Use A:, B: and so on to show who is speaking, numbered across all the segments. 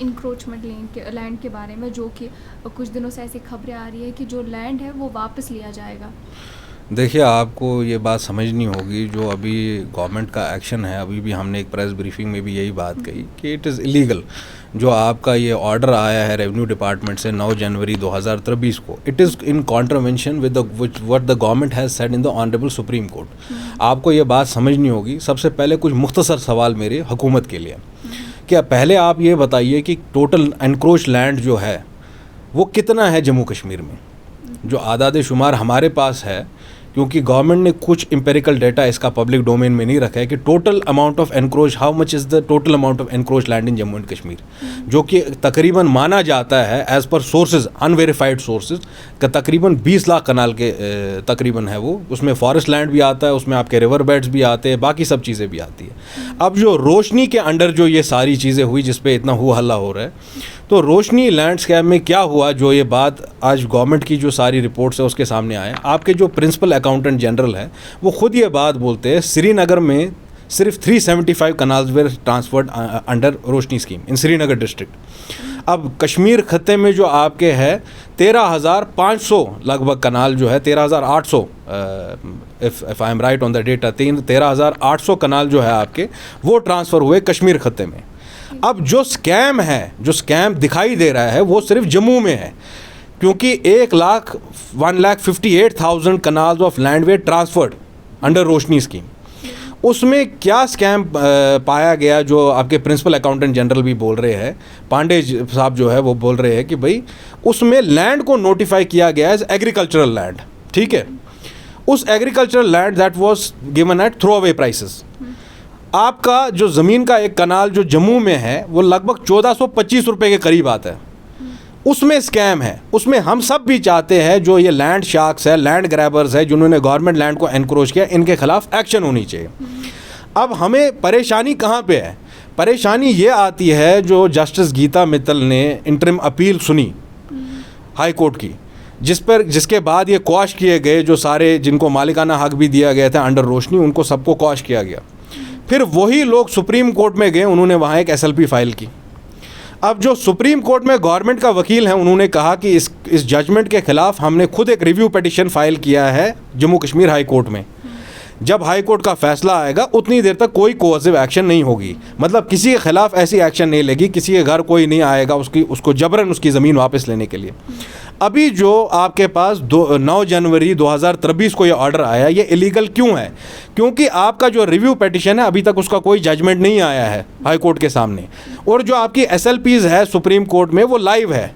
A: Encroachment land के बारे में, जो कि कुछ दिनों से ऐसी खबरें आ रही है कि जो लैंड है वो वापस लिया जाएगा।
B: देखिए, आपको ये बात समझनी होगी, जो अभी गवर्नमेंट का एक्शन है, अभी भी हमने एक प्रेस ब्रीफिंग में भी यही बात कही कि इट इज़ इलीगल। जो आपका ये ऑर्डर आया है रेवेन्यू डिपार्टमेंट से 9 जनवरी 2023 को, it is in contravention with what the government has said in the honourable supreme court. आपको ये बात समझनी होगी। सबसे पहले कुछ मुख्तसर सवाल मेरे हुकूमत के लिए, क्या पहले आप ये बताइए कि टोटल एनक्रोच लैंड जो है वो कितना है जम्मू कश्मीर में? जो आदाद शुमार हमारे पास है, क्योंकि गवर्नमेंट ने कुछ एम्पेरिकल डेटा इसका पब्लिक डोमेन में नहीं रखा है कि total amount of encroach, how much is the total amount of encroach land in Jammu and Kashmir, जो कि तकरीबन माना जाता है as per sources, unverified sources, का तकरीबन 20 लाख कनाल के तकरीबन है वो। उसमें फॉरेस्ट लैंड भी आता है, उसमें आपके रिवर बेड्स भी आते हैं, बाकी सब चीज़ें भी आती है। अब जो रोशनी के अंडर जो ये सारी चीज़ें हुई, जिस पे इतना हो हल्ला हो रहा है, तो रोशनी लैंड स्कैम में क्या हुआ, जो ये बात आज गवर्नमेंट की जो सारी रिपोर्ट्स है उसके सामने आए। आपके जो प्रिंसिपल अकाउंटेंट जनरल है वो खुद ये बात बोलते हैं, श्रीनगर में सिर्फ 375 kanals were transferred under Roshni scheme in Srinagar district. अब कश्मीर खत्ते में जो आपके है 13,500 लगभग कनाल जो है, 13,800 if I am right on the data, 13,800 कनाल जो है आपके वो ट्रांसफ़र हुए कश्मीर खत्ते में। अब जो स्कैम है, जो स्कैम दिखाई दे रहा है वो सिर्फ जम्मू में है, क्योंकि 1,58,000 canals of land way transferred under Roshni scheme. उसमें क्या स्कैम पाया गया, जो आपके प्रिंसिपल अकाउंटेंट जनरल भी बोल रहे हैं, पांडे साहब जो है वो बोल रहे हैं कि भाई उसमें लैंड को नोटिफाई किया गया एज एग्रीकल्चरल लैंड, ठीक है। उस agricultural land that was given at throw away prices. आपका जो ज़मीन का एक कनाल जो जम्मू में है वो लगभग 1425 रुपये के करीब आता है। उसमें स्कैम है। उसमें हम सब भी चाहते हैं, जो ये लैंड शार्क्स है, लैंड ग्रैबर्स है, जिन्होंने गवर्नमेंट लैंड को एनक्रोच किया, इनके खिलाफ एक्शन होनी चाहिए। अब हमें परेशानी कहाँ पे है? परेशानी ये आती है, जो जस्टिस गीता मित्तल ने इंटरिम अपील सुनी हाई कोर्ट की, जिसके बाद ये क्वाश किए गए, जो सारे जिनको मालिकाना हक भी दिया गया था अंडर रोशनी, उनको सबको क्वाश किया गया। फिर वही लोग सुप्रीम कोर्ट में गए, उन्होंने वहाँ एक SLP फाइल की। अब जो सुप्रीम कोर्ट में गवर्नमेंट का वकील है, उन्होंने कहा कि इस जजमेंट के ख़िलाफ़ हमने खुद एक रिव्यू पिटिशन फाइल किया है जम्मू कश्मीर हाई कोर्ट में। जब हाई कोर्ट का फैसला आएगा उतनी देर तक कोई कोर्सिव एक्शन नहीं होगी, मतलब किसी के ख़िलाफ़ ऐसी एक्शन नहीं लेगी, किसी के घर कोई नहीं आएगा उसको जबरन उसकी ज़मीन वापस लेने के लिए। अभी जो आपके पास 9 जनवरी 2023 को ये ऑर्डर आया, ये इलीगल क्यों है? क्योंकि आपका जो रिव्यू पिटिशन है अभी तक उसका कोई जजमेंट नहीं आया है हाई कोर्ट के सामने, और जो आपकी SLPs है सुप्रीम कोर्ट में वो लाइव है,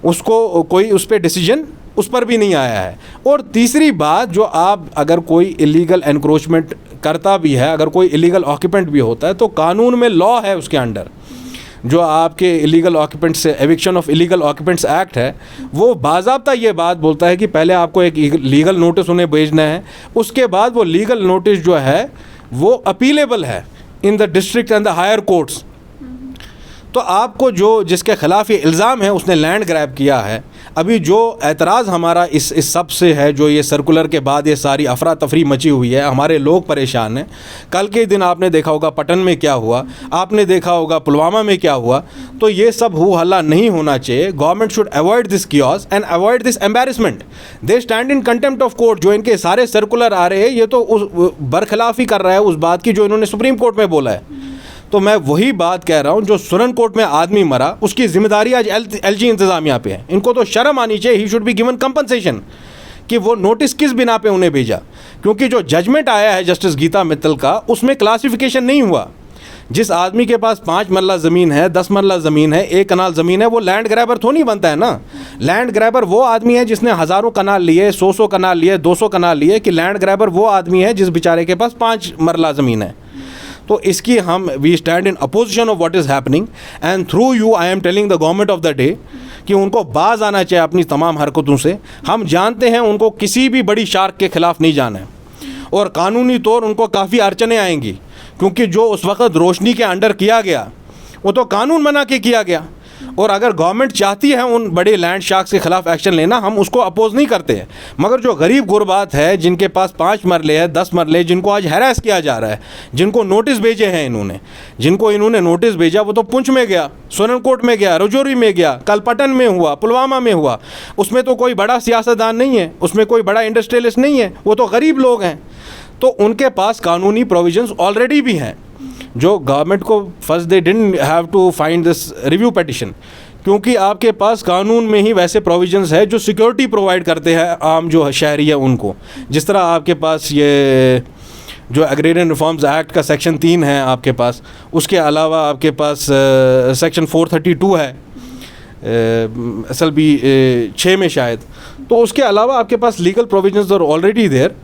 B: उसको कोई उस पर डिसीजन उस पर भी नहीं आया है। और तीसरी बात, जो आप अगर कोई इलीगल एनक्रोचमेंट करता भी है, अगर कोई इलीगल ऑक्यूपेंट भी होता है, तो कानून में लॉ है उसके अंडर, जो आपके इलीगल ऑक्यूपेंट्स से eviction of illegal occupants act है, वो बाज़ाब्ता ये बात बोलता है कि पहले आपको एक लीगल नोटिस उन्हें भेजना है, उसके बाद वो लीगल नोटिस जो है वो अपीलेबल है in the district and the higher courts. तो आपको जो जिसके ख़िलाफ़ ये इल्ज़ाम है उसने लैंड ग्रैब किया है। अभी जो एतराज़ हमारा इस सब से है, जो ये सर्कुलर के बाद ये सारी अफरा तफरी मची हुई है, हमारे लोग परेशान हैं। कल के दिन आपने देखा होगा पटन में क्या हुआ, आपने देखा होगा पुलवामा में क्या हुआ। तो ये सब हो हल्ला नहीं होना चाहिए। Government should avoid this chaos and avoid this embarrassment. They stand in contempt of court. जो इनके सारे सर्कुलर आ रहे हैं, ये तो उस बरखिलाफ़ी कर रहा है उस बात की जो इन्होंने सुप्रीम कोर्ट में बोला है। तो मैं वही बात कह रहा हूँ, जो सुरन कोर्ट में आदमी मरा उसकी जिम्मेदारी आज LG इंतज़ामिया पे है। इनको तो शर्म आनी चाहिए। He should be given compensation कि वो नोटिस किस बिना पे उन्हें भेजा, क्योंकि जो जजमेंट आया है जस्टिस गीता मित्तल का, उसमें क्लासिफिकेशन नहीं हुआ। जिस आदमी के पास 5 मरला ज़मीन है, 10 मरला ज़मीन है, 1 कनाल ज़मीन है, वो लैंड ग्रैबर तो नहीं बनता है ना। लैंड ग्रैबर वो आदमी है जिसने हज़ारों कनाल लिए, 100 कनाल लिए, 200 कनाल लिए, कि लैंड ग्रैबर वो आदमी है जिस बेचारे के पास 5 मरला ज़मीन है। तो इसकी हम we stand in opposition of what is happening, and through you I am telling the government of the day कि उनको बाज आना चाहिए अपनी तमाम हरकतों से। हम जानते हैं उनको किसी भी बड़ी शार्क के ख़िलाफ़ नहीं जाना है, और कानूनी तौर उनको काफ़ी अड़चनें आएंगी, क्योंकि जो उस वक़्त रोशनी के अंडर किया गया वो तो कानून बना के किया गया, और अगर गवर्नमेंट चाहती है उन बड़े लैंड शार्क्स के खिलाफ एक्शन लेना, हम उसको अपोज नहीं करते हैं। मगर जो गरीब गुरबात है, जिनके पास 5 मरले है, 10 मरले, जिनको आज हैरेस किया जा रहा है, जिनको नोटिस भेजे हैं इन्होंने नोटिस भेजा, वो तो पुंछ में गया, सोननकोट में गया, रजौरी में गया, कलपटन में हुआ, पुलवामा में हुआ। उसमें तो कोई बड़ा सियासतदान नहीं है, उसमें कोई बड़ा इंडस्ट्रियलिस्ट नहीं है, वो तो गरीब लोग हैं। तो उनके पास कानूनी प्रोविजंस ऑलरेडी भी हैं, जो गवर्नमेंट को first they didn't have to find this review petition, क्योंकि आपके पास कानून में ही वैसे प्रोविजंस है जो सिक्योरिटी प्रोवाइड करते हैं आम जो शहरी है उनको। जिस तरह आपके पास ये जो एग्रेरियन रिफॉर्म्स एक्ट का सेक्शन 3 है आपके पास, उसके अलावा आपके पास सेक्शन 432 है SLB 6 में शायद। तो उसके अलावा आपके पास legal provisions are already there.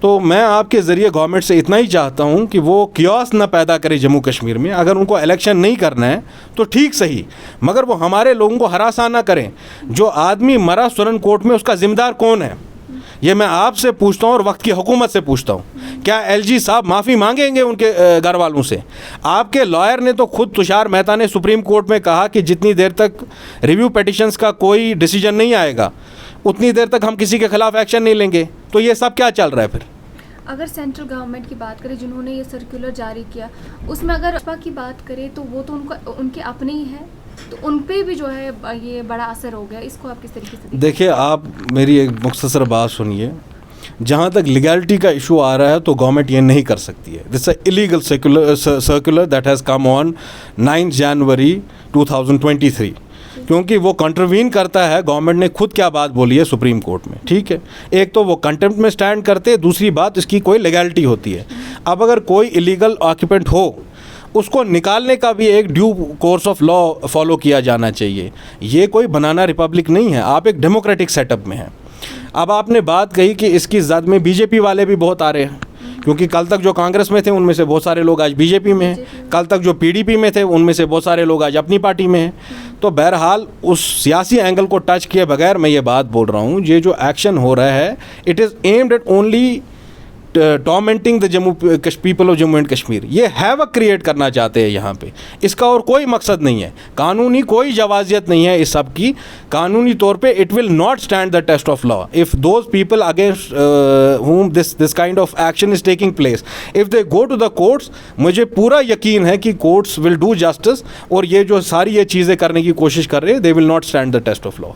B: तो मैं आपके ज़रिए गवर्नमेंट से इतना ही चाहता हूं कि वो कियोस ना पैदा करे जम्मू कश्मीर में। अगर उनको इलेक्शन नहीं करना है तो ठीक सही, मगर वो हमारे लोगों को हरासा ना करें। जो आदमी मरा सोननकोट में, उसका ज़िम्मेदार कौन है, ये मैं आपसे पूछता हूँ और वक्त की हुकूमत से पूछता हूँ। क्या LG साहब माफ़ी मांगेंगे उनके घर वालों से? आपके लॉयर ने तो खुद तुषार मेहता ने सुप्रीम कोर्ट में कहा कि जितनी देर तक रिव्यू पिटिशंस का कोई डिसीजन नहीं आएगा उतनी देर तक हम किसी के खिलाफ एक्शन नहीं लेंगे। तो ये सब क्या चल रहा है फिर?
A: अगर सेंट्रल गवर्नमेंट की बात करें जिन्होंने ये सर्कुलर जारी किया, उसमें अगर भाजपा की बात करें तो वो तो उनके अपने ही है, तो उन पे भी जो है ये बड़ा असर हो गया। इसको आप किस तरीके से
B: देखिए? आप मेरी एक मुख्तसर बात सुनिए। जहाँ तक लीगैलिटी का इशू आ रहा है तो गवर्नमेंट ये नहीं कर सकती है। This illegal circular that has come on 9 जनवरी 2023, क्योंकि वो कंट्रवीन करता है। गवर्नमेंट ने खुद क्या बात बोली है सुप्रीम कोर्ट में, ठीक है? एक तो वो कंटेम्प्ट में स्टैंड करते हैं, दूसरी बात इसकी कोई लीगैलिटी होती है। अब अगर कोई इलीगल ऑक्यूपेंट हो, उसको निकालने का भी एक due course of law follow किया जाना चाहिए। ये कोई बनाना रिपब्लिक नहीं है, आप एक डेमोक्रेटिक सेटअप में हैं। अब आपने बात कही कि इसकी जद में बीजेपी वाले भी बहुत आ रहे हैं, क्योंकि कल तक जो कांग्रेस में थे उनमें से बहुत सारे लोग आज बीजेपी में हैं, कल तक जो PDP में थे उनमें से बहुत सारे लोग आज अपनी पार्टी में हैं। तो बहरहाल उस सियासी एंगल को टच किए बगैर मैं ये बात बोल रहा हूँ, ये जो एक्शन हो रहा है it is aimed at only tormenting the people of Jammu and Kashmir. ये हैवक क्रिएट करना चाहते हैं यहाँ पे, इसका और कोई मकसद नहीं है। कानूनी कोई जवाजियत नहीं है इस सब की। कानूनी तौर पे it will not stand the test of law if those people against whom this kind of action is taking place, if they go to the courts, मुझे पूरा यकीन है कि कोर्ट्स विल डू जस्टिस, और ये जो सारी ये चीज़ें करने की कोशिश कर रहे हैं they will not stand the test of law.